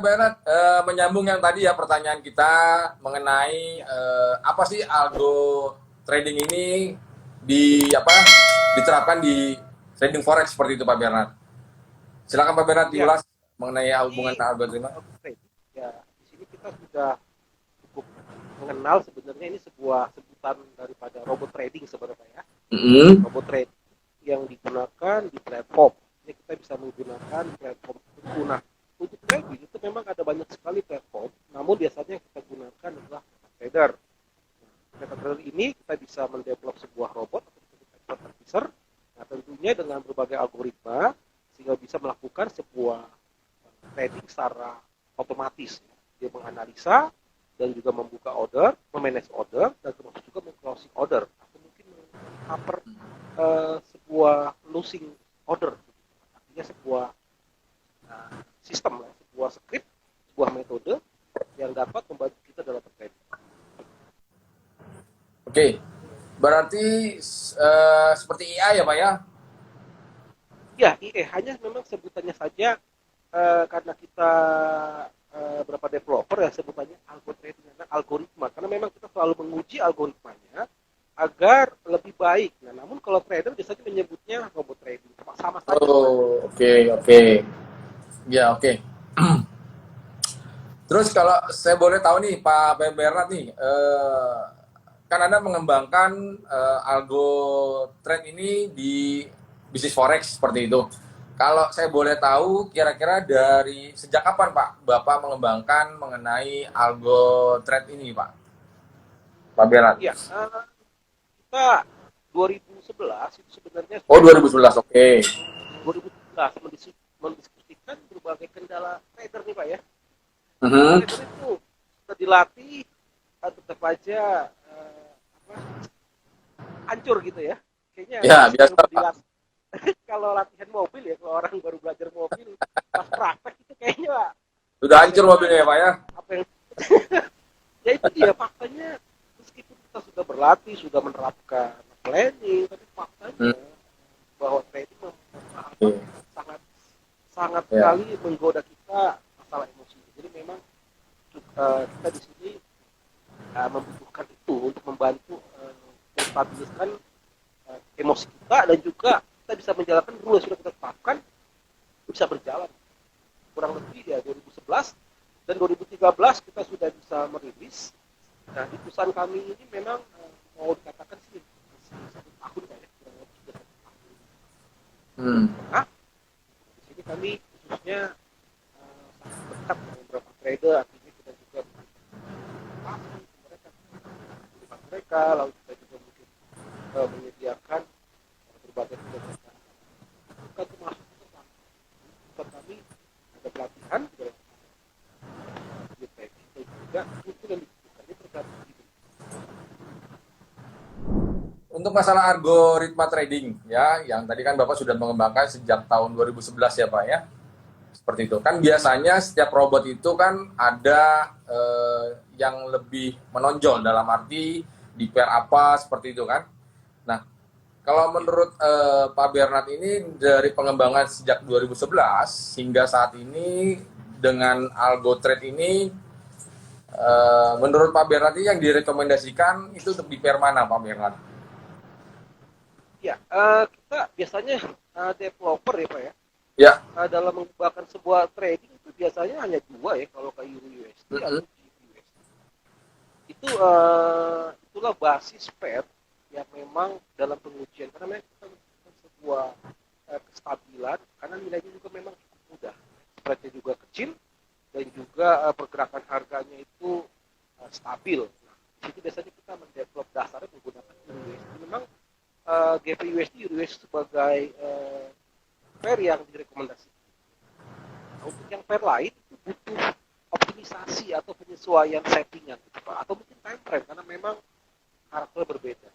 Pak Bernard, menyambung yang tadi ya pertanyaan kita mengenai apa sih algo trading ini diterapkan di trading forex seperti itu Pak Bernard. Silakan Pak Bernard Ya, diulas mengenai hubungan jadi algoritma. oke, ya di sini kita sudah cukup mengenal sebenarnya ini sebuah sebutan daripada robot trading sebenarnya ya. Mm-hmm. Robot trading yang digunakan di platform. Ini kita bisa menggunakan platform tertentu. Nah, untuk trading itu memang ada banyak sekali platform, namun biasanya yang kita gunakan adalah MetaTrader. MetaTrader ini kita bisa mendevelop sebuah robot atau expert advisor. Nah, tentunya dengan berbagai algoritma sehingga bisa melakukan sebuah trading secara otomatis. Dia menganalisa dan juga membuka order, memanage order, dan termasuk juga meng-closing order atau mungkin meng-cover sebuah losing order. Artinya sebuah sistem, sebuah script, sebuah metode yang dapat membantu kita dalam trading. Oke, berarti seperti AI ya Pak ya? Ya, IE hanya memang sebutannya saja karena kita berapa developer ya sebutannya algoritma karena memang kita selalu menguji algoritmanya agar lebih baik. Nah, namun kalau trader biasanya menyebutnya robot trading sama saja sebenarnya. Oh, oke, oke. Ya, oke. Terus kalau saya boleh tahu nih Pak Bernard nih, kan Anda mengembangkan algo trade ini di bisnis forex seperti itu. Kalau saya boleh tahu, kira-kira dari sejak kapan Pak Bapak mengembangkan mengenai algo trade ini Pak? Pak Bernard. Ya, kita 2011 itu sebenarnya Oh, sudah 2011, oke. 2011 mendiskusikan berbagai kendala trader nih Pak ya. Karena Mhm. trader itu sudah dilatih tetap aja apa, hancur gitu ya. Kayaknya Ya, meskipun biasa udah Pak. dilatih kalau latihan mobil ya, kalau orang baru belajar mobil pas praktek itu kayaknya Sudah hancur kayaknya mobilnya ya Pak ya? apa yang ya itu dia faktanya meskipun kita sudah berlatih sudah menerapkan planning tapi Hmm. faktanya bahwa trading Oke. sangat sangat Ya. sekali menggoda kita masalah emosi. Jadi memang kita di sini membutuhkan itu untuk membantu menstabilkan emosi kita dan juga kita bisa menjalankan rule yang sudah kita tetapkan bisa berjalan kurang lebih ya 2011 dan 2013 kita sudah bisa merilis. Nah di perusahaan kami ini memang mau dikatakan sih masih 1 tahun ya kurang lebih sudah 1 tahun Hmm. setengah. Di sini kami khususnya sangat dekat dengan beberapa trader, artinya kita juga mereka mereka lalu kita juga mungkin menyediakan berbagai kegiatan bukan termasuk tempat kami ada pelatihan juga itu yang dibutuhkan ini tergantung diri. Untuk masalah algoritma trading ya, yang tadi kan Bapak sudah mengembangkan sejak tahun 2011 ya Pak ya. Seperti itu. Kan biasanya setiap robot itu kan ada yang lebih menonjol dalam arti di pair apa seperti itu kan. Nah, kalau Ya. menurut Pak Bernard ini dari pengembangan sejak 2011 hingga saat ini dengan algo trade ini menurut Pak Bernard ini yang direkomendasikan itu untuk di pair mana Pak Bernard? Ya, kita biasanya developer ya Pak ya, Ya. dalam mengembangkan sebuah trading itu biasanya hanya dua ya, kalau ke Euro USD Mm-mm. atau GBP USD. Itu itulah basis pair yang memang dalam pengujian karena memang kita membutuhkan sebuah kestabilan karena nilainya juga memang cukup mudah, spreadnya juga kecil dan juga pergerakan harganya itu stabil. Nah, di situ biasanya kita mendevelop dasarnya menggunakan Euro USD. Memang GP USD, Euro USD sebagai pair yang direkomendasikan. Nah, untuk yang pair lain itu butuh optimisasi atau penyesuaian settingan gitu, Pak. Atau mungkin time frame karena memang karakter berbeda.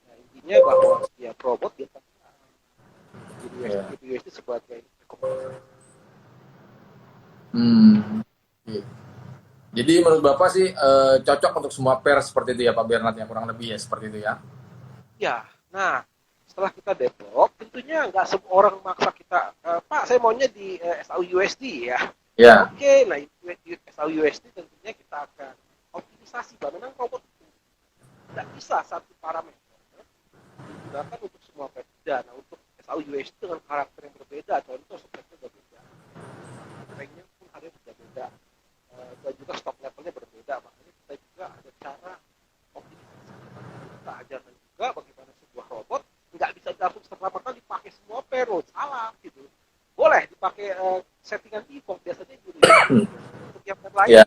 Nah, intinya bahwa setiap robot biasanya Ya. USD sebagai rekomendasi. Hmm. Iya. Jadi menurut Bapak sih cocok untuk semua pair seperti itu ya Pak Bernard ya kurang lebih ya seperti itu ya. Ya, nah setelah kita develop, tentunya nggak semua orang maksa kita, Pak saya maunya di SAU USD ya. Ya. Oke, nah SAU-USD tentunya kita akan optimisasi, bahwa memang robot itu tidak bisa satu parameter digunakan untuk semua pekerja. Nah, untuk SAU-USD dengan karakter yang berbeda, contoh speknya berbeda, ranknya pun ada berbeda, dan juga stock levelnya berbeda, makanya kita juga ada cara optimisasi. Kita ajarkan juga bagaimana sebuah robot nggak bisa langsung serta-merta dipakai semua pero salah gitu. Boleh dipakai settingan default biasanya gitu ya. Untuk yang lain Ya.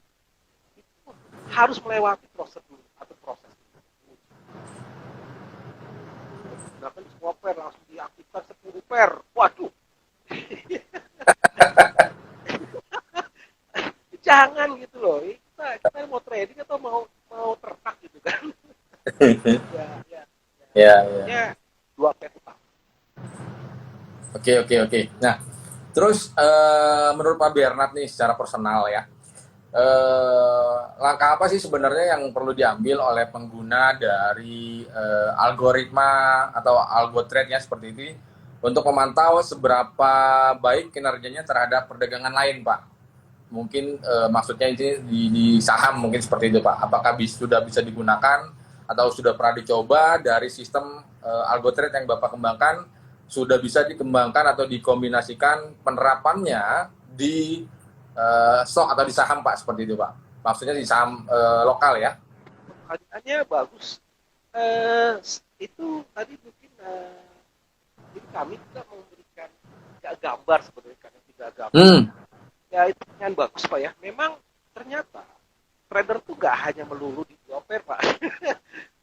itu harus melewati prosedur atau proses. Gunakan semua pair langsung diaktifkan 10 pair. Waduh. Jangan gitu loh. Kita mau trading atau mau ternak gitu kan. Ya, ya, ya. Ya, Pokoknya ya. dua pair utama. Oke, oke, oke. Nah, terus menurut Pak Bernard nih secara personal ya, langkah apa sih sebenarnya yang perlu diambil oleh pengguna dari algoritma atau algo trade ya seperti ini untuk memantau seberapa baik kinerjanya terhadap perdagangan lain, Pak? Mungkin maksudnya ini di saham mungkin seperti itu, Pak. Apakah sudah bisa digunakan atau sudah pernah dicoba dari sistem algo trade yang Bapak kembangkan sudah bisa dikembangkan atau dikombinasikan penerapannya di stok atau di saham, Pak, seperti itu, Pak. Maksudnya di saham lokal ya. Pertanyaannya bagus. Eh, itu tadi mungkin jadi kami juga memberikan tiga gambar sebenarnya, karena tiga gambar. Hmm. Ya itu yang bagus Pak ya. Memang ternyata trader tuh gak hanya melulu di dua pair Pak.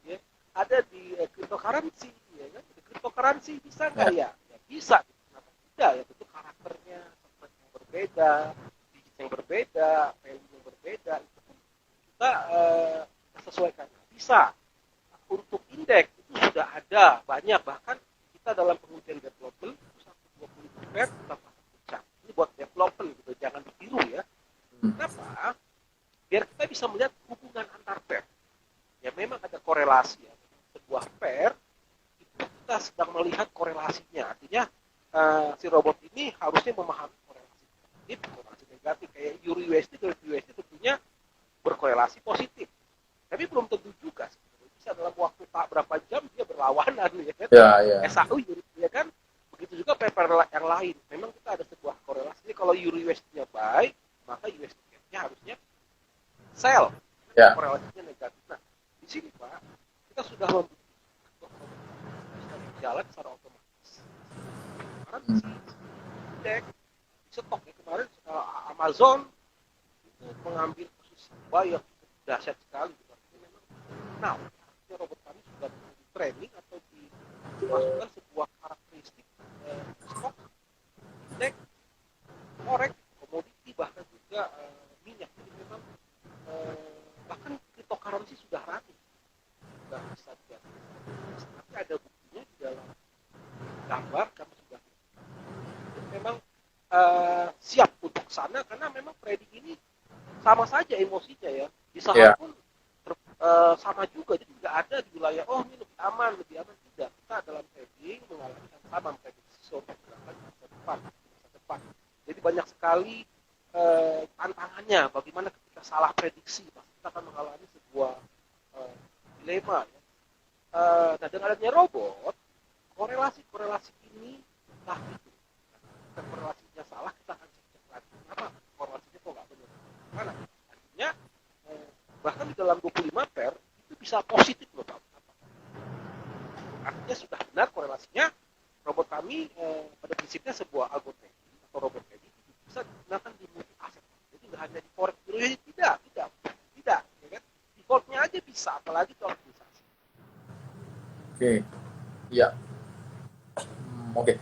Ya, ada di cryptocurrency, ya kan? Di cryptocurrency bisa nggak Ya. ya? Ya bisa. Kenapa tidak? Ya tentu karakternya segmen yang berbeda, digit yang berbeda, value yang berbeda, itu pun kita sesuaikan. Bisa. Nah, untuk indeks itu sudah ada banyak, bahkan kita dalam pengujian development itu 120 pair kita pasang puncak. Ini buat development gitu, jangan ditiru ya. Kenapa? Biar kita bisa melihat hubungan antar pair. Ya memang ada korelasi ya. Sebuah pair itu kita sedang melihat korelasinya. Artinya si robot ini harusnya memahami korelasi positif, korelasi negatif. Kayak Euro USD dan USD tentunya berkorelasi positif. Tapi belum tentu juga sebenarnya. Bisa dalam waktu tak berapa jam dia berlawanan ya kan. Ya, ya. SAU ya kan. Begitu juga paper yang lain. Memang kita ada sebuah korelasi. Jadi kalau Euro USD-nya baik, maka USD-nya harusnya sell. Ya. Korelasinya negatif. Nah, di sini Pak, kita sudah membuktikan bisa berjalan secara otomatis. Karena si indeks di stok ya kemarin Amazon itu mengambil posisi buy yang cukup dahsyat sekali. Memang, nah, robot kami sudah di training atau dimasukkan sebuah karakteristik stok, indeks, korek, komoditi, bahkan juga minyak. Jadi memang bahkan cryptocurrency sudah running, sudah bisa jadi. Tapi ada buktinya di dalam gambar kami sudah. Jadi memang siap untuk sana karena memang trading ini sama saja emosinya ya. Di saham pun sama juga, jadi nggak ada di wilayah ini lebih aman tidak. Kita dalam trading mengalami yang sama, prediksi suatu gerakan masa depan. Jadi banyak sekali tantangannya. Bagaimana ketika salah prediksi, pasti kita akan mengalami sebuah dilema. Ya. Nah dengan adanya robot, korelasi ini lah itu. Jika korelasinya salah, kita akan cek lagi. Kenapa korelasinya kok nggak benar? Mana? Artinya bahkan di dalam 25 pair itu bisa positif loh Pak. Artinya sudah benar korelasinya. Robot kami pada prinsipnya sebuah algoritma atau robot trading bisa digunakan di multi aset. Jadi nggak hanya di forex, tidak, ya kan? Defaultnya aja bisa, apalagi kalau optimisasi. Oke. Ya. Oke.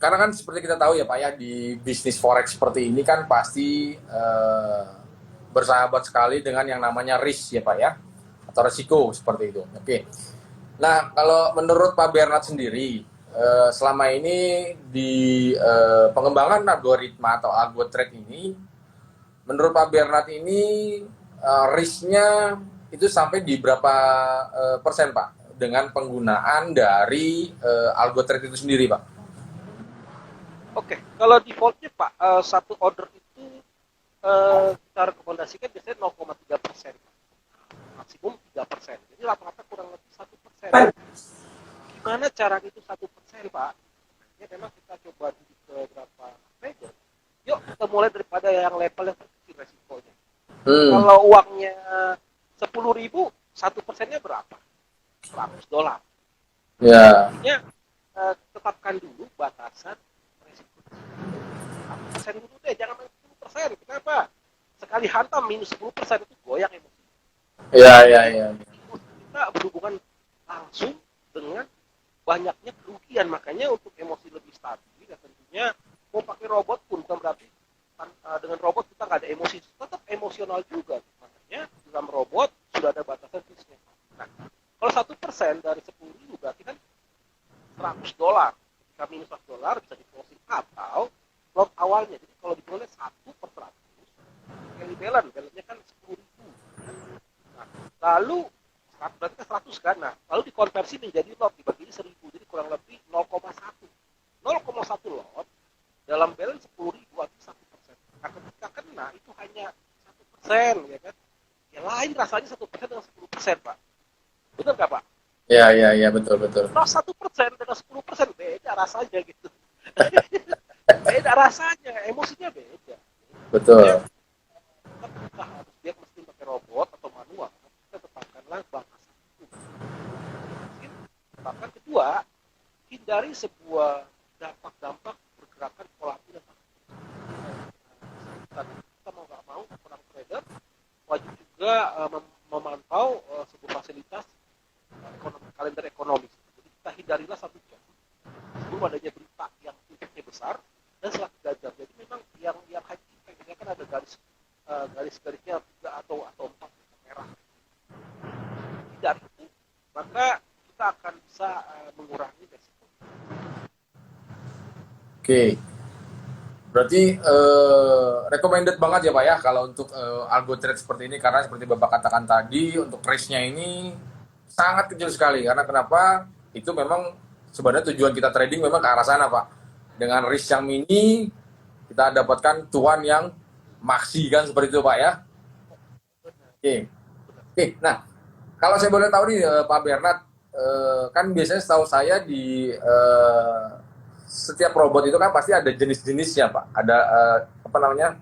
Karena kan seperti kita tahu ya Pak ya, di bisnis forex seperti ini kan pasti bersahabat sekali dengan yang namanya risk ya Pak ya, atau risiko seperti itu. Oke. Nah, kalau menurut Pak Bernard sendiri, selama ini di pengembangan algoritma atau algo trade ini, menurut Pak Bernard ini risknya itu sampai di berapa persen Pak dengan penggunaan dari algo trade itu sendiri Pak? Oke, Kalau defaultnya Pak, satu order itu kita rekomendasikan biasanya 0,3%, maksimum 3%. Jadi rata-rata kurang lebih 1%. Gimana cara itu 1%, Pak? Ya memang kita coba di beberapa trader. Yuk kita mulai daripada yang level yang terkecil resikonya. Kalau uangnya 10.000, 1%-nya berapa? $100. Ya. Artinya tetapkan dulu batasan resiko. 1% dulu deh, jangan main 10%. Kenapa? Sekali hantam minus 10% itu goyang emosi. Ya, ya, ya. Emosi kita berhubungan langsung dengan banyaknya kerugian. Makanya untuk emosi lebih stabil, ya tentunya mau pakai robot pun bukan berarti dengan robot kita nggak ada emosi, tetap emosional juga. Makanya dalam robot sudah ada batasan fixnya. Nah, kalau 1% dari 10.000 berarti kan $100. Jika minus $100 bisa di closing atau lot awalnya. Jadi kalau dijualnya 1/100 kali balance-nya kan 10.000. Nah, lalu berarti kan 100 kan. Nah, lalu dikonversi menjadi lot dibagi 1.000. Jadi kurang lebih 0,1. 0,1 lot dalam balance 10.000 atau 1%. Nah, ketika kena itu hanya 1%, ya kan? Ya lain rasanya 1% dengan 10%, Pak. Benar nggak, Pak? Ya, ya, ya, betul, betul. Kalau 1% dengan 10% beda rasanya gitu. Beda rasanya, emosinya beda. Betul. Kita harus dia mesti pakai robot atau manual. Kita tetapkanlah batasan itu. Bahkan kedua, hindari sebuah dampak-dampak pergerakan volatil. Kita mau nggak mau orang trader wajib juga memantau sebuah fasilitas kalender ekonomis. Jadi kita hindarilah 1 jam sebelum adanya berita yang impactnya besar dan setelah 3 jam. Jadi memang yang high impact ini kan ada garis-garisnya 3 atau 4 merah. Tidak itu, maka kita akan bisa mengurangi resiko. Oke. Berarti recommended banget ya Pak ya kalau untuk algo trade seperti ini, karena seperti Bapak katakan tadi untuk risk-nya ini sangat kecil sekali. Karena kenapa? Itu memang sebenarnya tujuan kita trading memang ke arah sana Pak. Dengan risk yang mini kita dapatkan cuan yang maksi kan, seperti itu Pak ya. Oke. Oke. Nah, kalau saya boleh tahu nih Pak Bernard, kan biasanya setahu saya di setiap robot itu kan pasti ada jenis-jenisnya Pak, ada apa namanya,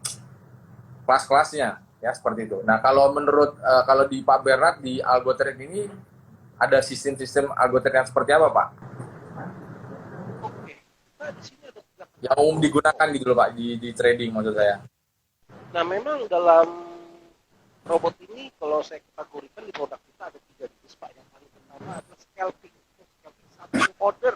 kelas-kelasnya ya, seperti itu. Nah kalau menurut kalau di Pak Bernard di Algotrade ini ada sistem-sistem Algotrade yang seperti apa Pak? Oke, kita di sini ada Yang umum digunakan gitu loh Pak di trading maksud saya. Nah, memang dalam robot ini kalau saya kategorikan di produk kita ada 3 jenis Pak. Yang paling pertama adalah scalping. Scalping satu order,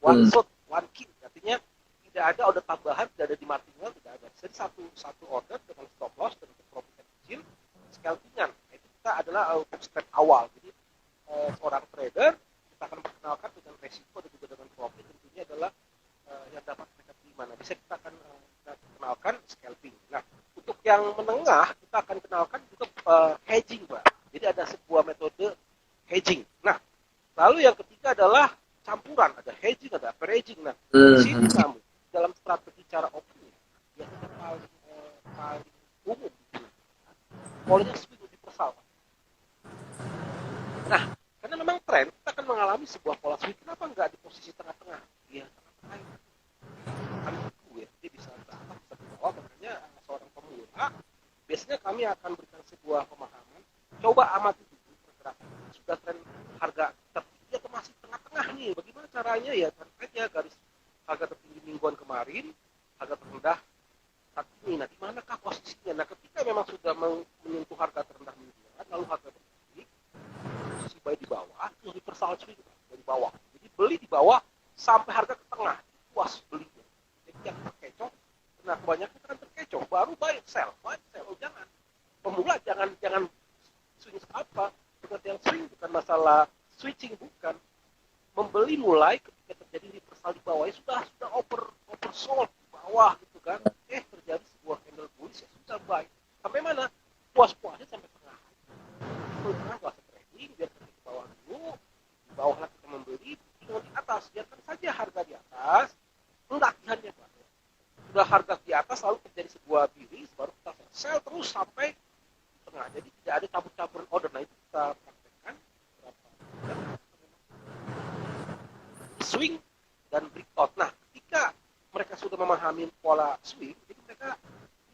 one shot, one kill. Artinya tidak ada order tambahan, tidak ada di martingale, tidak ada. Jadi satu order dengan stop loss dan profit kecil, scalpingan. Itu kita adalah untuk step awal. Jadi seorang trader kita akan perkenalkan dengan resiko dan juga dengan profit. Tentunya adalah yang dapat mereka terima. Nah, bisa kita akan kenalkan scalping. Nah, untuk yang menengah kita akan kenalkan juga hedging, Pak. Jadi ada sebuah metode hedging. Nah, lalu yang ketiga adalah campuran, ada hedging, ada averaging. Nah, di sini namun dalam strategi cara optimis biasanya paling umum polanya swing universal, Pak. Nah, karena memang tren kita akan mengalami sebuah pola swing. Kenapa nggak di posisi tengah-tengah? Ya, tengah-tengah kami ya, jadi bisa ke atas, bisa ke bawah. Makanya seorang pemula biasanya kami akan berikan sebuah pemahaman. Coba amati dulu pergerakan. Sudah tren harga tertinggi atau masih tengah-tengah nih? Bagaimana caranya ya? Kan aja garis harga tertinggi mingguan kemarin, harga terendah saat ini. Nah, di manakah posisinya? Nah, ketika memang sudah menyentuh harga terendah mingguan, lalu harga tertinggi, posisi buy di bawah, itu universal swing dari bawah. Jadi beli di bawah sampai harga ke tengah, puas belinya. Jadi yang terkecoh, nah kebanyakan kan terkecoh, baru buy sell. Oh, jangan. Pemula jangan swing apa? Pengertian swing bukan masalah switching, bukan. Membeli mulai ketika terjadi universal di bawah, ya sudah oversold di bawah gitu kan. Terjadi sebuah candle bullish, ya sudah buy. Sampai mana? Puas-puasnya sampai tengah. Kalau tengah gak usah trading, biar kita di bawah dulu. Di bawah membeli, tinggal di atas, biarkan saja harga di atas, pendakiannya Pak. sudah harga di atas lalu terjadi sebuah biris, baru kita sell terus sampai tengah. Jadi tidak ada cabur-caburan order. Nah itu kita praktekkan berapa swing dan breakout. Nah ketika mereka sudah memahami pola swing, jadi mereka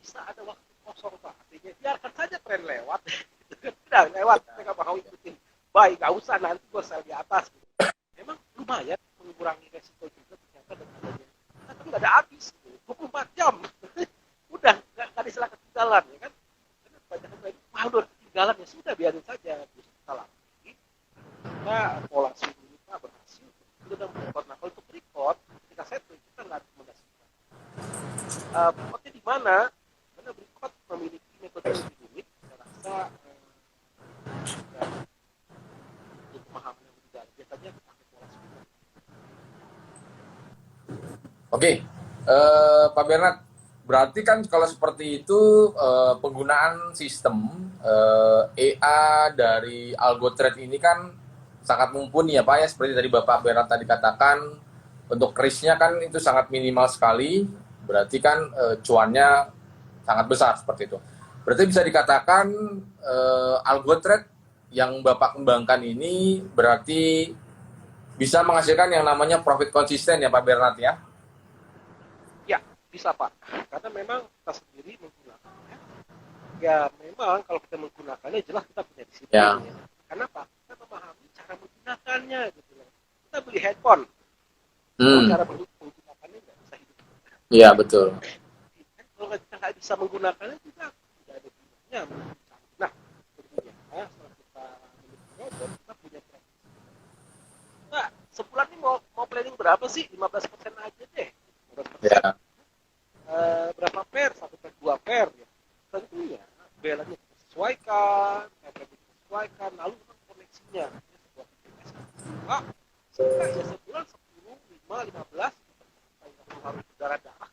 bisa ada waktu kosong Pak. Artinya biarkan saja tren lewat. Tidak lewat, mereka mau ikutin. Baik, nggak usah nanti gue sell di atas. Memang lumayan mengurangi resiko juga ternyata dengan adanya. Nah, tapi nggak ada habis. 24 jam. Udah, nggak ada istilah ketinggalan. Ya kan? Karena kebanyakan lagi, udah ketinggalan. Ya sudah, biarin saja. Terus kita lagi. Kita pola swing kita berhasil. Kita udah record. Nah, kalau untuk record, ketika setting, kita nggak rekomendasikan. Rekodnya di mana? Karena record memiliki metode yang lebih rumit. Saya rasa untuk pemahaman yang tidak biasanya kita pakai pola swing. Oke, Pak Bernard, berarti kan kalau seperti itu penggunaan sistem EA dari AlgoTrade ini kan sangat mumpuni ya Pak ya, seperti tadi Bapak Bernard tadi katakan, untuk risk-nya kan itu sangat minimal sekali, berarti kan cuannya sangat besar seperti itu. Berarti bisa dikatakan AlgoTrade yang Bapak kembangkan ini berarti bisa menghasilkan yang namanya profit konsisten ya Pak Bernard ya? Ya, bisa Pak. Karena memang kita sendiri menggunakannya. Ya memang kalau kita menggunakannya jelas kita punya disiplin. Ya. Kenapa? Kita memahami cara menggunakannya gitu loh. Kita beli headphone. Kalau cara menggunakannya nggak bisa hidup. Iya betul. Kalau kita nggak bisa menggunakannya juga tidak ada gunanya. Nah, tentunya setelah kita memiliki robot, kita punya praktis. Nah, sebulan ini mau planning berapa sih? 15% aja deh. 15%. Ya. Berapa pair? 1 pair, 2 pair ya. Tentunya belanya kita sesuaikan, kita sesuaikan, lalu koneksinya sebuah PPS. Ya sebulan 10, 5, 15 harus berdarah-darah.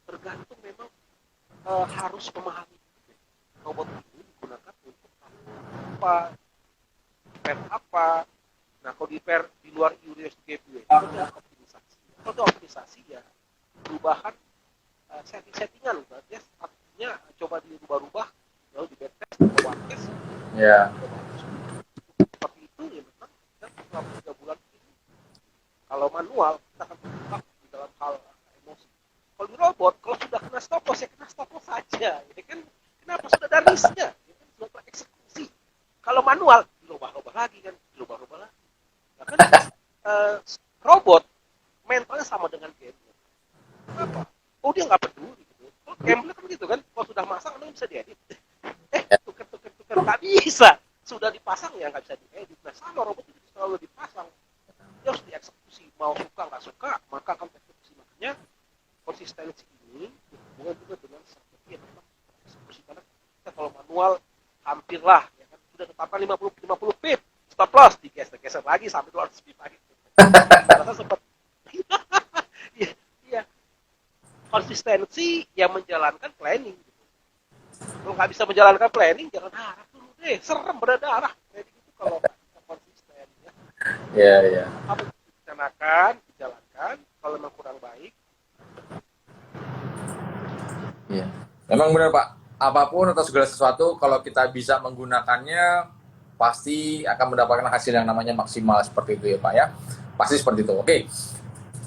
Tergantung memang harus memahami robot ini digunakan untuk apa, pair apa. Nah kalau di pair di luar USD gateway itu ada optimisasi. Kalau ada optimisasi ya perubahan setting-settingan, berarti artinya coba dirubah-rubah lalu di backtest atau one test. Ya. Seperti itu ya memang kita selama 3 bulan ini kalau manual kita akan terjebak di dalam hal emosi. Kalau di robot kalau sudah kena stop loss ya kena stop loss saja. Jadi kan kenapa sudah ada risknya? Ya kan sudah tereksekusi. Kalau manual dirubah-rubah lagi kan, dirubah-rubah lagi. Nah, kan robot mentalnya sama dengan game. Kenapa? Oh dia nggak peduli gitu. Kalau gambler kan gitu kan, kalau sudah masang memang bisa diedit. Tuker nggak bisa. Sudah dipasang ya nggak bisa diedit. Nah sama robot itu selalu dipasang. Dia harus dieksekusi. Mau suka nggak suka, maka akan dieksekusi. Makanya konsistensi ini berhubungan juga dengan strategi yang memang eksekusi. Karena kita kalau manual hampirlah ya kan sudah tetapkan 50 pip stop loss digeser lagi sampai 200 pip lagi. Rasa sempat konsistensi yang menjalankan planning. Kalau nggak bisa menjalankan planning, jangan harap dulu deh. Serem berdarah. Planning itu kalau nggak bisa konsisten. Ya. Apa yang dijalankan. Kalau memang kurang baik. Ya. Memang benar Pak. Apapun atau segala sesuatu, kalau kita bisa menggunakannya, pasti akan mendapatkan hasil yang namanya maksimal seperti itu ya Pak ya. Pasti seperti itu. Oke.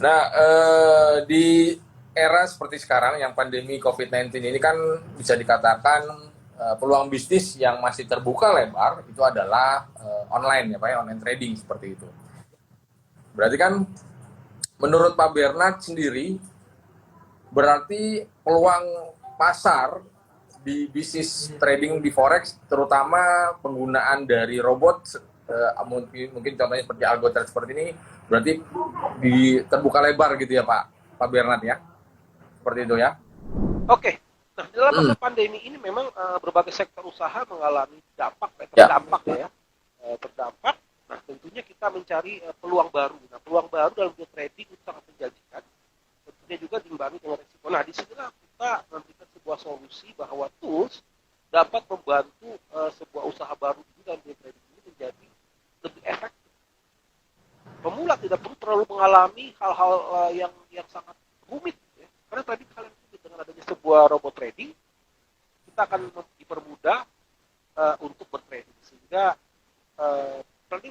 Nah, di era seperti sekarang yang pandemi COVID-19 ini kan bisa dikatakan peluang bisnis yang masih terbuka lebar itu adalah online ya Pak ya, online trading seperti itu. Berarti kan menurut Pak Bernard sendiri berarti peluang pasar di bisnis trading di forex terutama penggunaan dari robot mungkin contohnya seperti AlgoTrade seperti ini berarti terbuka lebar gitu ya Pak Bernard ya. Seperti itu ya. Oke. Nah, dalam masa pandemi ini memang berbagai sektor usaha mengalami terdampak. Terdampak. Nah, tentunya kita mencari peluang baru. Nah, peluang baru dalam dunia trading itu sangat menjanjikan. Tentunya juga diimbangi dengan risiko. Nah, disinilah kita memberikan sebuah solusi bahwa tools dapat membantu sebuah usaha baru dalam dunia trading ini menjadi lebih efektif. Pemula tidak perlu terlalu mengalami hal-hal yang sangat rumit. Karena tadi kalian itu sebuah robot trading, kita akan dipermudah untuk bertrading, sehingga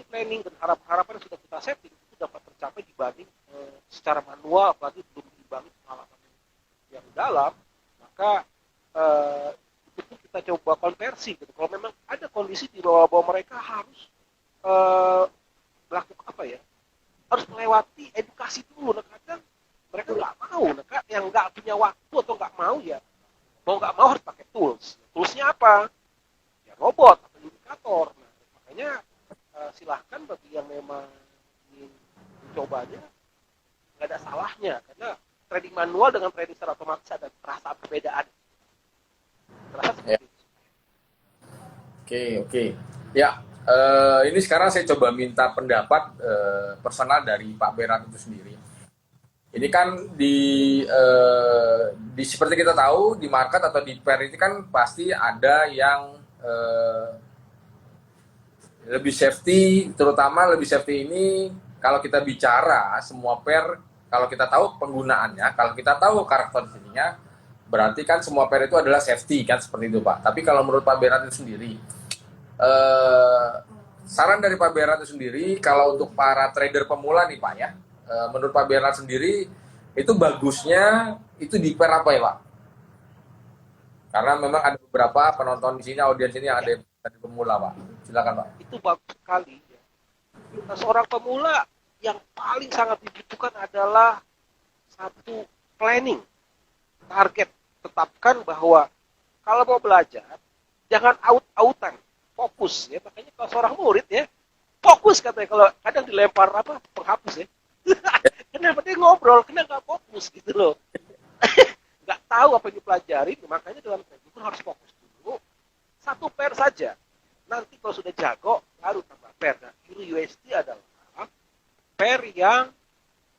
planning dan harapan yang sudah kita setting itu dapat tercapai dibanding secara manual, apalagi belum dibangun pengalaman yang dalam. Maka itu kita coba konversi gitu. Kalau memang ada kondisi di bawah mereka harus melakukan apa ya, harus melewati edukasi dulu. Nah, kadang mereka nggak mau, yang nggak punya waktu atau nggak mau, ya mau nggak mau harus pakai toolsnya apa, ya robot atau indikator. Nah, makanya silahkan bagi yang memang ingin mencobanya, nggak ada salahnya, karena trading manual dengan trading secara otomatis ada terasa perbedaan, terasa seperti Ya. itu. Oke. Ya, ini sekarang saya coba minta pendapat personal dari Pak Berat itu sendiri. Ini kan di seperti kita tahu di market atau di pair ini kan pasti ada yang lebih safety, terutama lebih safety ini kalau kita bicara semua pair, kalau kita tahu penggunaannya, kalau kita tahu karakteristiknya, berarti kan semua pair itu adalah safety kan seperti itu Pak. Tapi kalau menurut Pak Berat itu sendiri, saran dari Pak Berat itu sendiri, kalau untuk para trader pemula nih Pak ya, menurut Pak Berat sendiri itu bagusnya itu di pair apa ya Pak? Karena memang ada beberapa penonton di sini, audiens ini yang ada yang dari pemula Pak. Silakan Pak. Itu bagus sekali. Nah, seorang pemula yang paling sangat dibutuhkan adalah satu planning, target. Tetapkan bahwa kalau mau belajar, jangan out-outan, fokus ya. Makanya kalau seorang murid ya, fokus katanya. Kalau kadang dilempar apa penghapus ya, kenapa dia ngobrol, kenapa nggak fokus gitu loh. Nggak tahu apa yang dipelajari, makanya dalam trading pun harus fokus dulu. Satu pair saja. Nanti kalau sudah jago, baru tambah pair. Nah, Euro USD adalah pair yang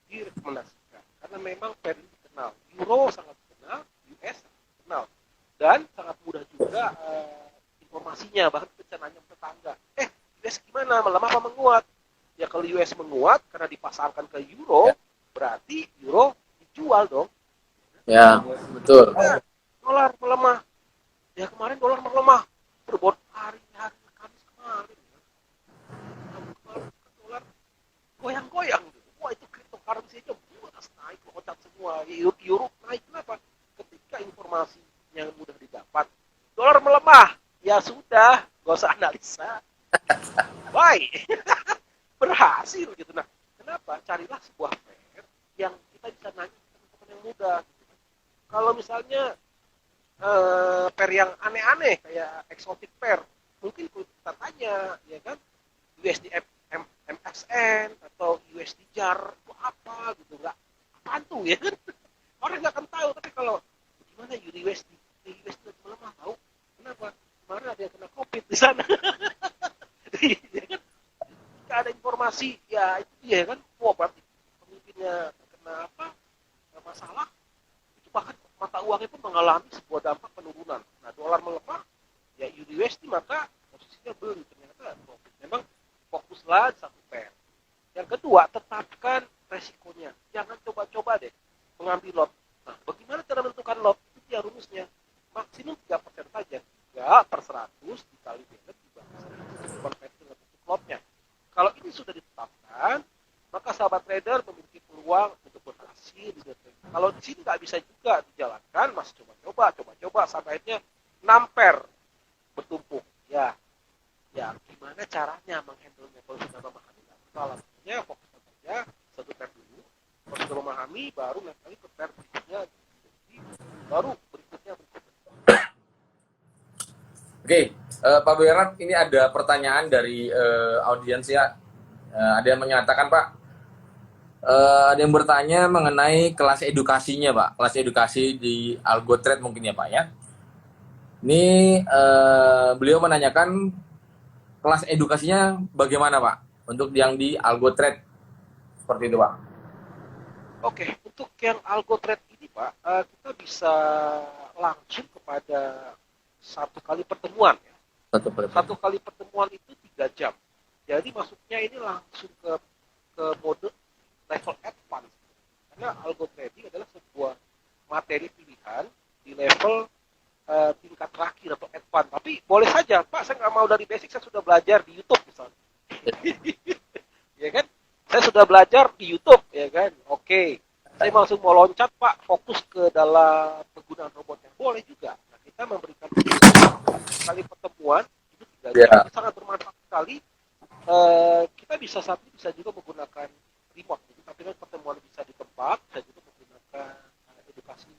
direkomendasikan. Karena memang pair ini dikenal. Euro sangat dikenal, US sangat dikenal. Dan sangat mudah juga informasinya. Bahkan kita nanya tetangga, US gimana, melemah apa menguat? Ya kalau US menguat, karena dipasangkan ke Euro, berarti Euro dijual dong. Ya, betul. Ya, dolar melemah. Ya kemarin dolar melemah. Berbuat hari-hari Kamis kemarin. Dolar goyang-goyang. Wah itu cryptocurrency aja buas naik, loncat semua. Euro naik kenapa? Ketika informasi yang mudah didapat, dolar melemah. Ya sudah, gak usah analisa. Baik. Berhasil gitu. Nah, kenapa? Carilah sebuah pair yang kita bisa nanya ke teman-teman yang muda. Kalau misalnya pair yang aneh-aneh kayak exotic pair, mungkin kita tanya ya kan, USD MXN atau USD JAR itu apa gitu, nggak apaan tuh ya kan, orang nggak akan tahu. Tapi kalau gimana USD melemah, tahu kenapa? Kemarin ada yang kena COVID di sana. Ya kan, jika ada informasi ya itu dia kan, wah berarti pemimpinnya terkena apa masalah, itu bahkan mata uangnya pun mengalami sebuah dampak penurunan. Nah, dolar melemah, ya USD maka posisinya beli, ternyata profit. Memang fokuslah satu pair. Yang kedua, tetapkan resikonya. Jangan coba-coba deh mengambil lot. Nah, bagaimana cara menentukan lot? Itu dia rumusnya. Maksimum 3% saja. 3/100 dikali balance dibagi 100 konversi dengan bentuk lotnya. Kalau ini sudah ditetapkan, maka sahabat trader memiliki peluang untuk berhasil. Kalau di sini nggak bisa juga dijalankan, masih coba-coba sampai akhirnya 6 pair bertumpuk. Ya gimana caranya menghandle-nya? Kalau sudah memahami, salahnya fokus saja satu pair dulu. Kalau sudah memahami, baru nanti ke pair berikutnya, baru berikutnya. Oke, Pak Berat, ini ada pertanyaan dari audiens ya. Ada yang menyatakan Pak, ada yang bertanya mengenai kelas edukasinya Pak, kelas edukasi di AlgoTrade mungkin ya Pak ya. Ini beliau menanyakan kelas edukasinya bagaimana Pak untuk yang di AlgoTrade seperti itu Pak. Oke, untuk yang AlgoTrade ini Pak, kita bisa langsung kepada satu kali pertemuan ya. Satu kali pertemuan itu 3 jam. Jadi masuknya ini langsung ke mode level advance. Karena algo trading adalah sebuah materi pilihan di level level tingkat terakhir atau advance. Tapi boleh saja, Pak, saya nggak mau dari basic, saya sudah belajar di YouTube misalnya. Ya kan? Saya sudah belajar di YouTube, ya kan? Oke. Saya langsung mau loncat, Pak, fokus ke dalam penggunaan robotnya. Boleh juga. Nah, kita memberikan sekali pertemuan, itu 3 jam. Ya. Itu sangat bermanfaat sekali. Kita bisa saat ini bisa juga menggunakan remote. Jadi, tapi pertemuan bisa di tempat, bisa juga menggunakan edukasi.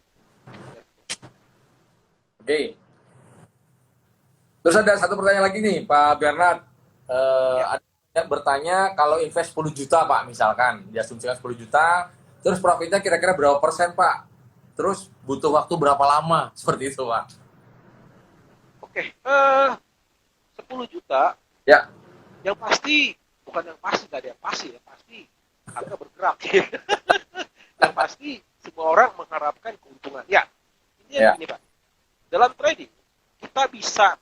Oke. Terus ada satu pertanyaan lagi nih, Pak Bernard. Ada yang bertanya kalau invest 10 juta, Pak, misalkan. Diasumsikan 10 juta, terus profitnya kira-kira berapa persen, Pak? Terus butuh waktu berapa lama? Seperti itu, Pak. Oke, 10 juta, Ya, yang pasti, bukan yang pasti, nggak ada yang pasti, yang pasti harga bergerak. Yang pasti, semua orang mengharapkan keuntungan. Ya, ini Pak. Dalam trading, kita bisa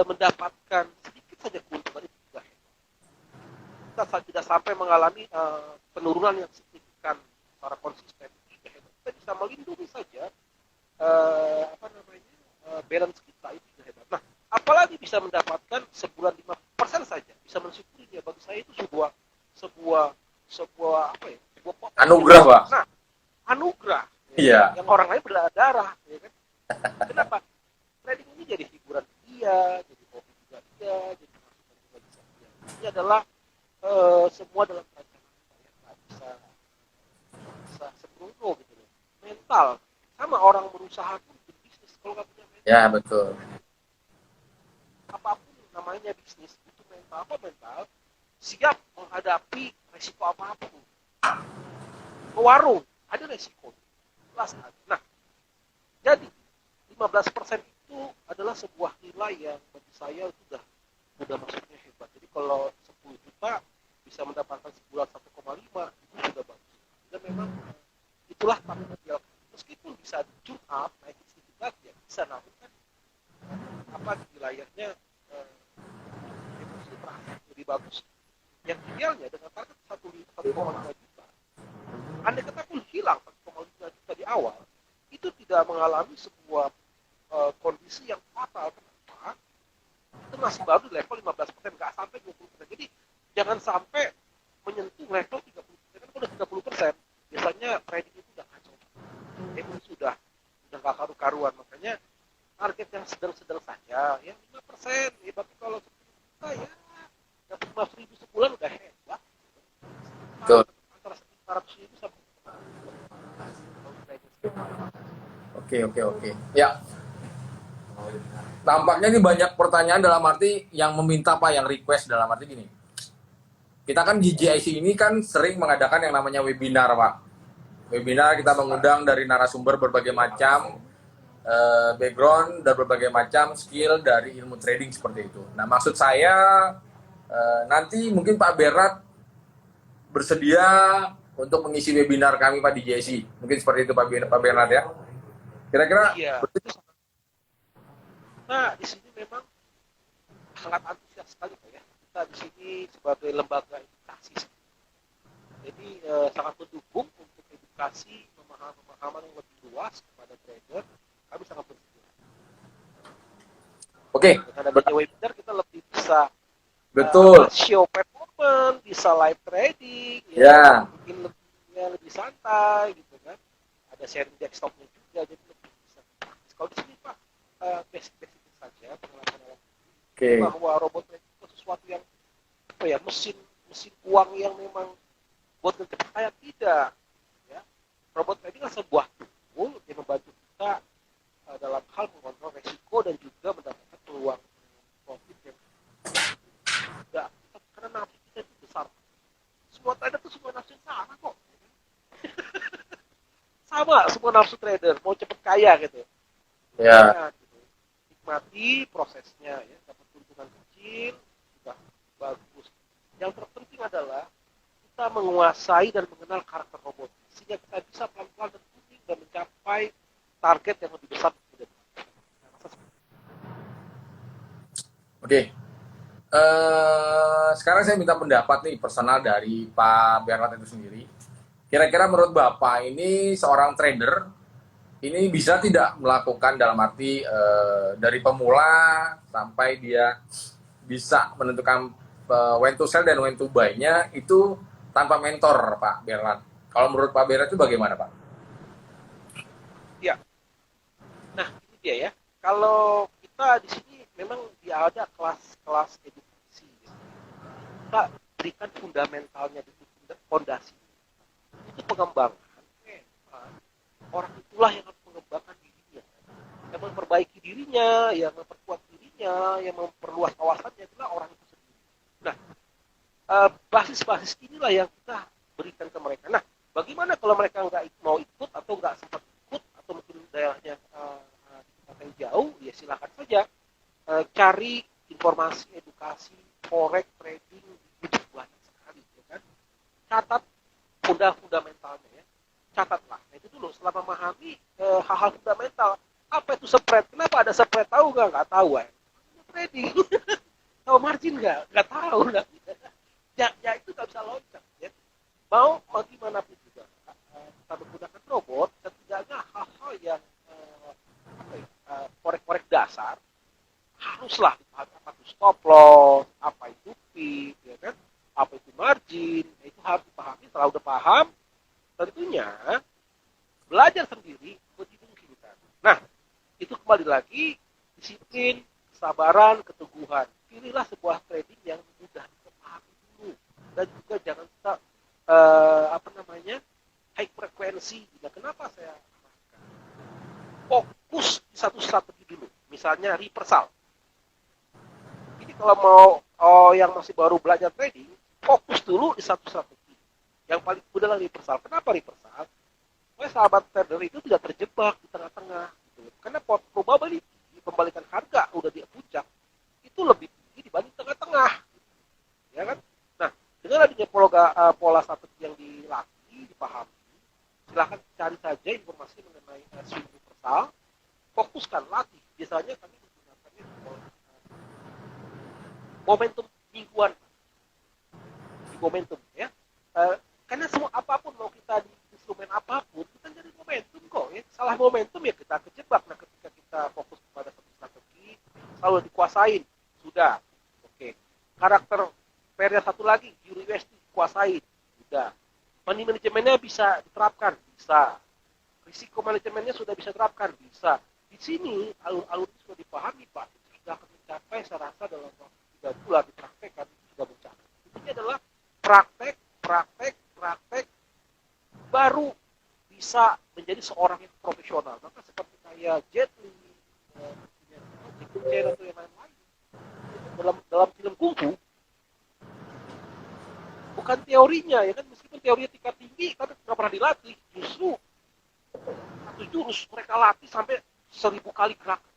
mendapatkan sedikit saja keuntungan itu juga hebat. Kita tidak sampai mengalami penurunan yang signifikan secara konsisten juga hebat. Kita bisa melindungi saja balance kita itu juga hebat. Nah, apalagi bisa mendapatkan sebulan 5% saja, bisa mensyukurinya. Bagi saya itu sebuah anugerah, Pak. Nah, anugerah. Iya. Yang orang lain berdarah, ya kan? Kenapa? Trading ini jadi hiburan dia, jadi hobi juga dia, jadi masukan juga bisa dia. Ini adalah semua dalam perencanaan saya, nggak bisa sembrono gitu loh. Mental, sama orang berusaha pun berbisnis kalau nggak punya mental. Ya, betul. Apapun namanya bisnis itu mental. Apa mental? Siap menghadapi resiko apapun. Ke warung ada resiko. Jelas ada. Nah, jadi 15% itu adalah sebuah nilai yang bagi saya sudah maksudnya hebat. Jadi kalau 10 juta bisa mendapatkan sebulan 1,5 itu sudah bagus. Dan memang itulah tanggung jawab. Meskipun bisa jump up naik sedikit ya bisa, namun kan di wilayahnya lebih bagus. Yang idealnya dengan target 1,5 juta, andai kata pun hilang 1,5 juta di awal, itu tidak mengalami sebuah kondisi yang fatal. Kenapa? Itu masih baru di level 15%, nggak sampai 20%. Jadi jangan sampai menyentuh level 30%. Kan kalau 30%, biasanya trading itu udah kacau. Itu sudah nggak karu-karuan. Makanya target yang sedang-sedang saja, ya 5%. Ya, tapi kalau 10 juta ya dapat 5.000 sebulan udah hebat. Betul. Antara 1.500 sampai Oke. Ya. Tampaknya ini banyak pertanyaan dalam arti yang meminta, Pak, yang request dalam arti gini. Kita kan di GIC ini kan sering mengadakan yang namanya webinar, Pak. Webinar kita mengundang dari narasumber berbagai macam background dan berbagai macam skill dari ilmu trading seperti itu. Nah, maksud saya nanti mungkin Pak Bernard bersedia untuk mengisi webinar kami, Pak, di GIC. Mungkin seperti itu, Pak Bernard, ya. Kira-kira iya. Nah, di sini memang sangat antusias sekali, Pak, ya. Kita di sini sebagai lembaga edukasi. Jadi sangat mendukung untuk edukasi pemahaman yang lebih luas kepada trader. Kami sangat bersedia. Oke. Dengan adanya webinar kita lebih bisa Betul. show performance, bisa live trading, Ya. mungkin lebih santai gitu kan. Ada sharing desktopnya juga, jadi lebih bisa. Kalau di sini Pak, basic saja pengalaman bahwa robot trading itu sesuatu yang mesin uang yang memang buat cepat kaya, tidak. Ya. Robot trading adalah sebuah tool yang membantu kita dalam hal mengontrol resiko dan juga mendapatkan peluang profit yang tidak, karena nafsu kita itu besar. Semua trader itu semua nafsu yang sama kok. Sama semua nafsu trader, mau cepat kaya gitu. Ya. Nah, gitu. Nikmati prosesnya, ya, dapat keuntungan kecil sudah bagus. Yang terpenting adalah kita menguasai dan mengenal karakter robot sehingga kita bisa pelan-pelan dan kuning dan mencapai target yang lebih besar. Oke. Sekarang saya minta pendapat nih personal dari Pak Bernard itu sendiri. Kira-kira menurut Bapak ini seorang trader ini bisa tidak melakukan dalam arti dari pemula sampai dia bisa menentukan when to sell dan when to buy-nya itu tanpa mentor, Pak Bernard. Kalau menurut Pak Bernard itu bagaimana, Pak? Ya, nah ini dia ya. Kalau kita di sini memang dia ada kelas-kelas edukasi. Kita berikan fundamentalnya dulu, fondasi. Itu pengembangan. Orang itulah yang harus mengembangkan dirinya, yang memperbaiki dirinya, yang memperkuat dirinya, yang memperluas wawasannya itulah orang itu sendiri. Nah, basis-basis inilah yang kita berikan ke mereka. Nah, bagaimana kalau mereka nggak mau ikut atau nggak sempat ikut atau mungkin daerahnya yang jauh, ya silakan saja cari informasi, edukasi, forex, trading, itu banyak sekali, ya kan? Catat fundamentalnya ya, catatlah. Nah, itu dulu, setelah memahami hal-hal fundamental, apa itu spread? Kenapa ada spread? Tahu nggak? Nggak tahu ya. Trading, tahu margin nggak? Nggak tahu. Ya itu nggak bisa loncat. Ya. Mau gimana pun juga, kita menggunakan robot, setidaknya hal-hal yang korek-korek dasar haruslah dipahami, apa itu stop loss, apa itu fee, ya kan? Apa itu margin, nah, itu harus dipahami. Setelah udah paham, tentunya belajar sendiri dimungkinkan. Nah, itu kembali lagi disiplin, kesabaran, keteguhan. Pilihlah sebuah trading yang mudah dipahami dulu, dan juga jangan kita high frekuensi. Nah, kenapa saya fokus di satu strategi dulu, misalnya reversal. Jadi kalau mau yang masih baru belajar trading, fokus dulu di satu strategi. Yang paling mudah adalah reversal. Kenapa reversal? Supaya sahabat trader itu tidak terjebak di tengah-tengah. Gitu. Karena probability pembalikan harga udah di puncak itu lebih tinggi dibanding tengah-tengah. Ya kan? Nah, dengan adanya pola strategi yang dilatih, dipahami, silahkan cari saja informasi mengenai swing reversal, fokuskan, latih. Biasanya kami menggunakannya momentum mingguan, di momentum ya. Karena semua apapun, mau kita di instrumen apapun, kita jadi momentum kok ya. Salah momentum ya kita kejebak. Nah, ketika kita fokus pada satu strategi, selalu dikuasain, sudah. Oke. Karakter pair satu lagi, Euro USD dikuasain, sudah. Money manajemennya bisa diterapkan, bisa. Risiko manajemennya sudah bisa diterapkan, bisa. Di sini alur-alur sudah dipahami, Pak. Itu sudah akan mencapai, saya rasa dalam waktu 3 bulan dipraktekkan, itu sudah mencapai. Ini adalah praktek, baru bisa menjadi seorang yang profesional. Maka seperti kayak Jet Li, atau yang lain-lain, dalam film kungfu, bukan teorinya ya kan, meskipun teorinya tingkat tinggi tapi nggak pernah dilatih, justru satu jurus mereka latih sampai 1000 kali gerakan,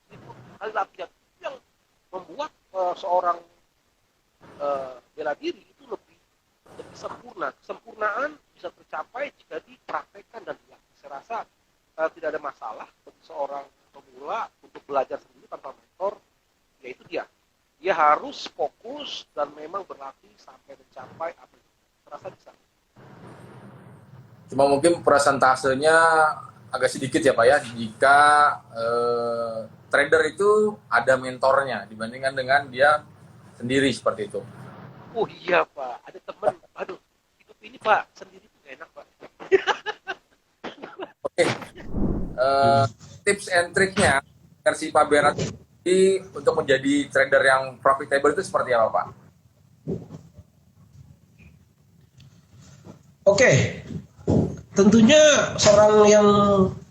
1000 kali latihan, yang membuat seorang bela diri itu lebih sempurna. Kesempurnaan bisa tercapai jika dipraktekkan dan dilatih. Saya rasa tidak ada masalah bagi seorang pemula untuk belajar sendiri tanpa mentor. Yaitu dia harus fokus dan memang berlatih sampai mencapai apa yang terasa bisa. Cuma mungkin persentasenya agak sedikit ya Pak ya, jika trader itu ada mentornya dibandingkan dengan dia sendiri seperti itu. Oh iya Pak, ada teman, aduh hidup ini Pak sendiri tuh gak enak Pak. Oke, tips and triknya versi Pak Bernard untuk menjadi trader yang profitable itu seperti apa Pak? Oke, tentunya seorang yang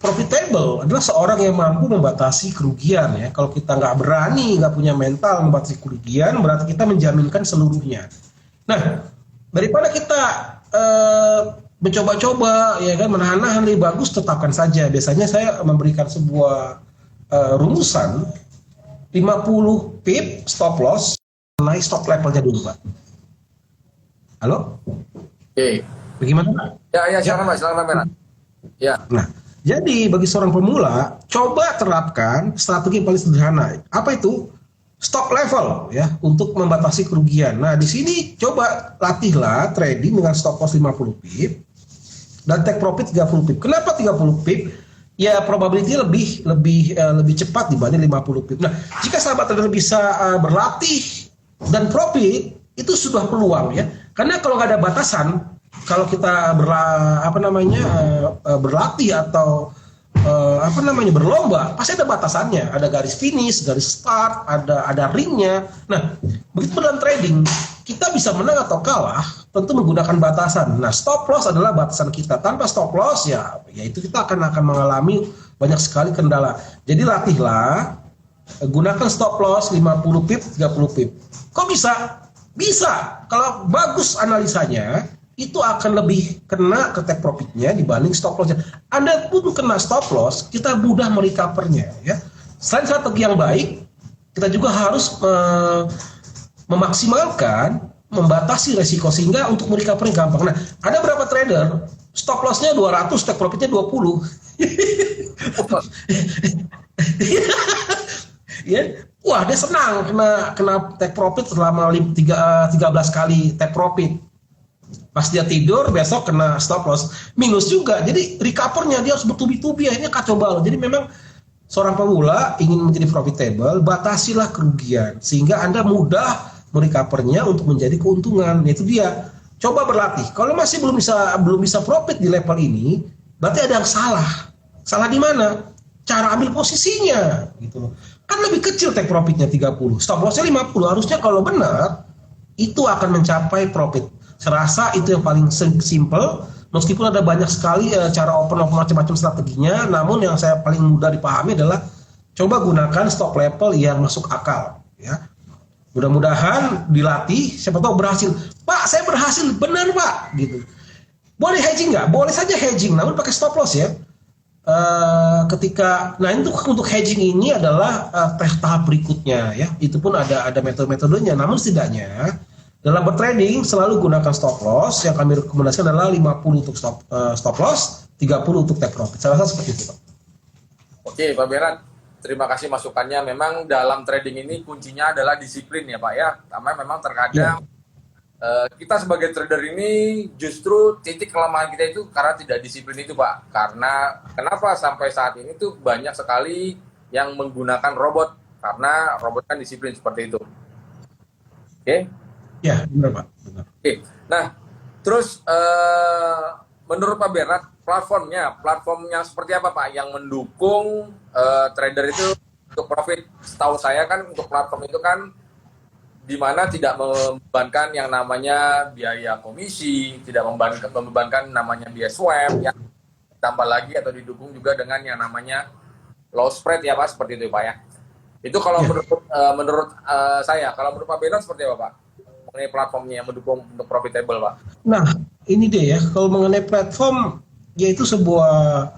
profitable adalah seorang yang mampu membatasi kerugian ya. Kalau kita nggak berani, nggak punya mental membatasi kerugian, berarti kita menjaminkan seluruhnya. Nah, daripada kita mencoba-coba ya kan, menahan-nahan, lebih bagus tetapkan saja. Biasanya saya memberikan sebuah rumusan 50 pip stop loss, naik stop levelnya dulu Pak. Halo? Oke. Bagaimana Pak? Ya, silakan Pak, silakan Pak. Ya. Nah, jadi bagi seorang pemula, coba terapkan strategi yang paling sederhana. Apa itu? Stop level ya, untuk membatasi kerugian. Nah, di sini coba latihlah trading dengan stop loss 50 pip dan take profit 30 pip. Kenapa 30 pip? ya probability lebih cepat dibanding 50 pip. Nah, jika sahabat trader bisa berlatih dan profit, itu sudah peluang ya. Karena kalau nggak ada batasan, kalau kita berlatih atau berlomba, pasti ada batasannya, ada garis finish, garis start, ada ringnya. Nah, begitu dalam trading, kita bisa menang atau kalah tentu menggunakan batasan. Nah, stop loss adalah batasan kita. Tanpa stop loss ya itu kita akan mengalami banyak sekali kendala. Jadi latihlah, gunakan stop loss 50 pip, 30 pip. Kok bisa? Bisa. Kalau bagus analisanya, itu akan lebih kena ke take profitnya dibanding stop lossnya. Anda pun kena stop loss, kita mudah merecovernya ya. Selain strategi yang baik, kita juga harus memaksimalkan, membatasi resiko sehingga untuk merecovernya gampang. Nah, ada berapa trader stop lossnya 200, take profitnya 20. Ya, wah dia senang kena take profit selama 13 kali take profit. Pas dia tidur besok kena stop loss minus juga, jadi recovernya dia harus bertubi-tubi, akhirnya kacau balau. Jadi memang seorang pemula ingin menjadi profitable, batasilah kerugian sehingga Anda mudah merecovernya untuk menjadi keuntungan. Itu dia, coba berlatih. Kalau masih belum bisa profit di level ini, berarti ada yang salah di mana? Cara ambil posisinya gitu loh. Kan lebih kecil take profitnya 30, stop lossnya 50, harusnya kalau benar itu akan mencapai profit. Serasa itu yang paling simple, meskipun ada banyak sekali cara open macam-macam strateginya, namun yang saya paling mudah dipahami adalah coba gunakan stop level yang masuk akal ya. Mudah-mudahan dilatih, siapa tahu berhasil. Pak, saya berhasil, benar Pak gitu. Boleh hedging nggak? Boleh saja hedging, namun pakai stop loss ya. Untuk hedging ini adalah tahap berikutnya ya. Itu pun ada metode-metodenya, namun setidaknya dalam bertrading selalu gunakan stop loss. Yang kami rekomendasikan adalah 50 untuk stop loss, 30 untuk take profit. Saya rasa seperti itu, Pak. Oke, Pak Berat, terima kasih masukannya. Memang dalam trading ini kuncinya adalah disiplin ya Pak ya. Karena memang terkadang kita sebagai trader ini justru titik kelemahan kita itu karena tidak disiplin itu Pak. Karena kenapa sampai saat ini tuh banyak sekali yang menggunakan robot, karena robot kan disiplin seperti itu. Oke? Ya, benar Pak. Benar. Oke. Nah, terus menurut Pak Bernard, platformnya seperti apa Pak yang mendukung trader itu untuk profit? Setahu saya kan untuk platform itu kan di mana tidak membebankan yang namanya biaya komisi, tidak membebankan namanya biaya swap, yang tambah lagi atau didukung juga dengan yang namanya low spread ya Pak, seperti itu Pak ya. Itu kalau menurut saya, kalau menurut Pak Bernard seperti apa Pak? Mengenai platformnya yang mendukung untuk profitable Pak. Nah, ini deh ya, kalau mengenai platform, yaitu sebuah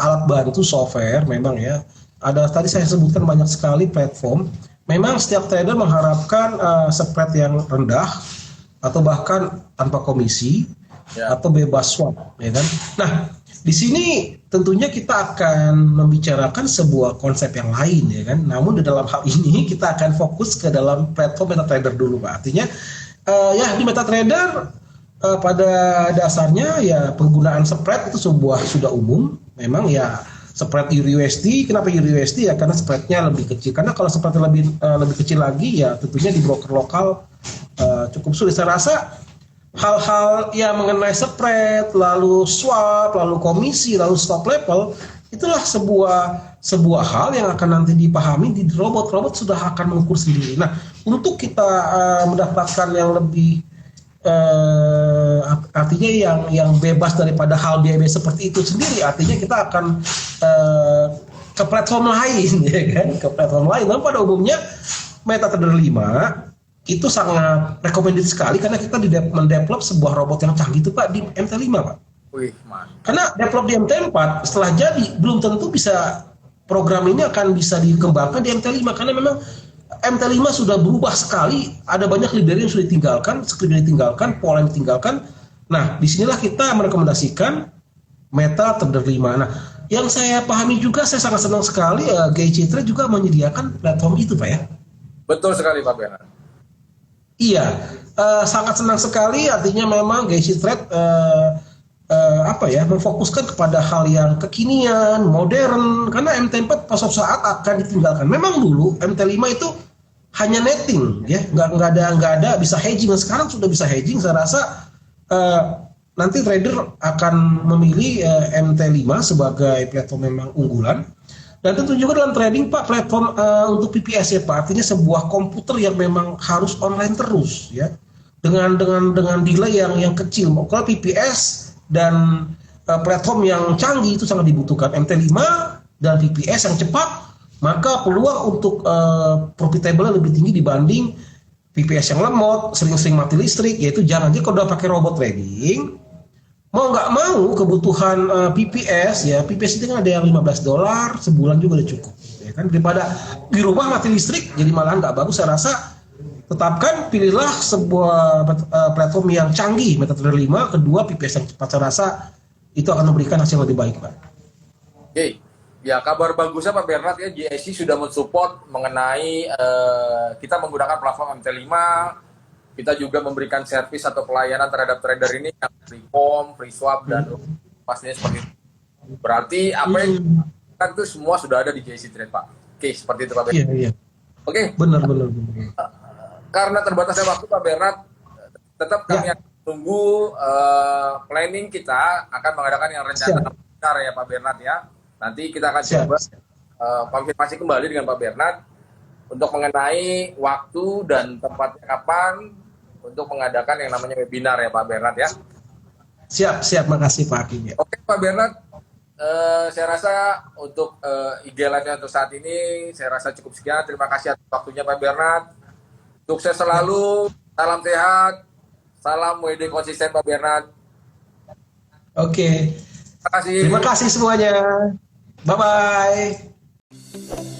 alat bantu software memang ya. Ada tadi saya sebutkan banyak sekali platform. Memang setiap trader mengharapkan spread yang rendah atau bahkan tanpa komisi atau bebas swap, ya kan? Nah, di sini tentunya kita akan membicarakan sebuah konsep yang lain, ya kan? Namun di dalam hal ini kita akan fokus ke dalam platform MetaTrader dulu, Pak. Artinya ya di MetaTrader pada dasarnya ya penggunaan spread itu sudah umum. Memang ya spread EURUSD, kenapa EURUSD ya karena spreadnya lebih kecil. Karena kalau spreadnya lebih kecil lagi ya tentunya di broker lokal cukup sulit. Saya rasa hal-hal yang mengenai spread, lalu swap, lalu komisi, lalu stop level, itulah sebuah hal yang akan nanti dipahami di robot. Robot sudah akan mengukur sendiri. Nah, untuk kita mendapatkan yang lebih artinya yang bebas daripada hal biaya seperti itu sendiri, artinya kita akan ke platform lain, ya kan? Ke platform lain. Namun pada umumnya MetaTrader 5 itu sangat recommended sekali karena kita mendevelop sebuah robot yang canggih itu Pak di MT5 Pak. Wih, man. Karena develop di MT4 setelah jadi belum tentu bisa program ini akan bisa dikembangkan di MT5 karena memang MT5 sudah berubah sekali, ada banyak library yang sudah ditinggalkan, script yang ditinggalkan, pola yang ditinggalkan. Nah, disinilah kita merekomendasikan MetaTrader 5. Nah, yang saya pahami juga, saya sangat senang sekali GC Trade juga menyediakan platform itu Pak ya. Betul sekali Pak Bernard. Iya, sangat senang sekali, artinya memang GC Trade memfokuskan kepada hal yang kekinian, modern, karena MT4 pas suatu saat akan ditinggalkan. Memang dulu MT5 itu hanya netting, ya, nggak ada bisa hedging. Sekarang sudah bisa hedging. Saya rasa nanti trader akan memilih MT5 sebagai platform memang unggulan. Dan tentu juga dalam trading Pak, platform untuk PPS ya Pak, artinya sebuah komputer yang memang harus online terus ya, dengan delay yang kecil. Kalau PPS dan platform yang canggih itu sangat dibutuhkan. MT5 dan PPS yang cepat, maka peluang untuk profitable lebih tinggi dibanding PPS yang lemot, sering-sering mati listrik. Yaitu jangan aja kalau udah pakai robot trading, mau nggak mau kebutuhan PPS ya, PPS itu kan ada yang $15 sebulan juga udah cukup ya kan, daripada di rumah mati listrik jadi malah nggak bagus. Saya rasa tetapkan, pilihlah sebuah platform yang canggih, MetaTrader 5, kedua PPS yang cepat. Saya rasa itu akan memberikan hasil lebih baik Pak. Oke, ya kabar bagusnya Pak Bernard ya, GSC sudah mensupport mengenai kita menggunakan platform MT5. Kita juga memberikan servis atau pelayanan terhadap trader ini yang free form, free swap, dan pastinya seperti itu. Berarti apa yang kan itu semua sudah ada di GSC Trade Pak. Oke, seperti itu Pak Bernard. Iya. Oke. Benar. Karena terbatasnya waktu Pak Bernard, tetap kami akan tunggu planning kita akan mengadakan yang rencana benar ya Pak Bernard ya. Nanti kita akan coba konfirmasi kembali dengan Pak Bernard untuk mengenai waktu dan tempatnya kapan untuk mengadakan yang namanya webinar ya Pak Bernard ya. Siap, makasih Pak Hakim. Oke Pak Bernard, saya rasa untuk IG Live-nya untuk saat ini saya rasa cukup sekian. Terima kasih atas waktunya Pak Bernard. Sukses selalu, salam sehat, salam WD konsisten Pak Bernard. Oke. Terima kasih. Terima kasih semuanya. Bye-bye.